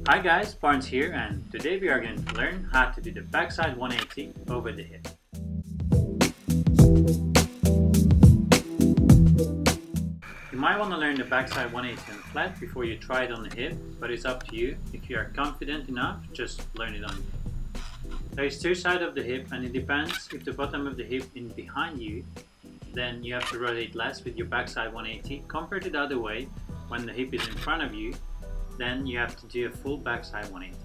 Hi guys, Barnes here, and today we are going to learn how to do the backside 180 over the hip. You might want to learn the backside 180 on flat before you try it on the hip, but it's up to you. If you are confident enough, just learn it on the hip. There is two sides of the hip, and it depends if the bottom of the hip is behind you, then you have to rotate less with your backside 180 compared to the other way. When the hip is in front of you, then you have to do a full backside 180.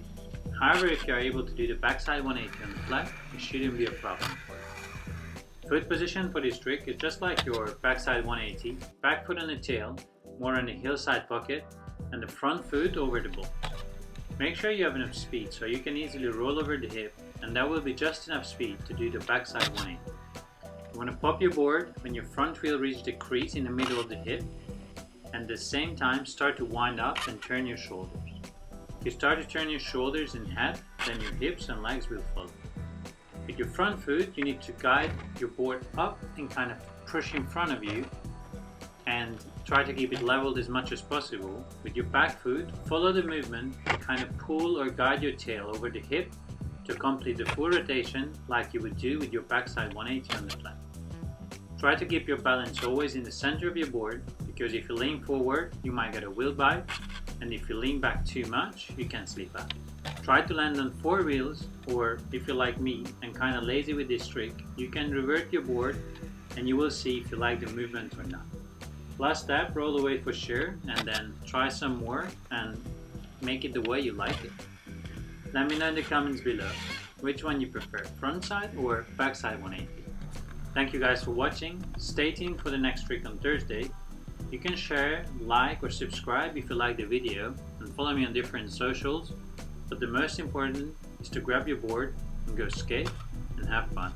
However, if you are able to do the backside 180 on the flat, it shouldn't be a problem for you. Foot position for this trick is just like your backside 180, back foot on the tail, more on the heel side pocket, and the front foot over the ball. Make sure you have enough speed so you can easily roll over the hip, and that will be just enough speed to do the backside 180. You want to pop your board when your front wheel reaches the crease in the middle of the hip, and at the same time start to wind up and turn your shoulders. If you start to turn your shoulders and head, then your hips and legs will follow. With your front foot, you need to guide your board up and kind of push in front of you and try to keep it leveled as much as possible. With your back foot, follow the movement and kind of pull or guide your tail over the hip to complete the full rotation like you would do with your backside 180 on the flat. Try to keep your balance always in the center of your board, because if you lean forward, you might get a wheel bite, and if you lean back too much, you can slip out. Try to land on 4 wheels, or if you're like me and kind of lazy with this trick, you can revert your board and you will see if you like the movement or not. Last step, roll away for sure, and then try some more and make it the way you like it. Let me know in the comments below which one you prefer, front side or backside 180. Thank you guys for watching. Stay tuned for the next trick on Thursday. You can share, like or subscribe if you like the video, and follow me on different socials. But the most important is to grab your board and go skate and have fun.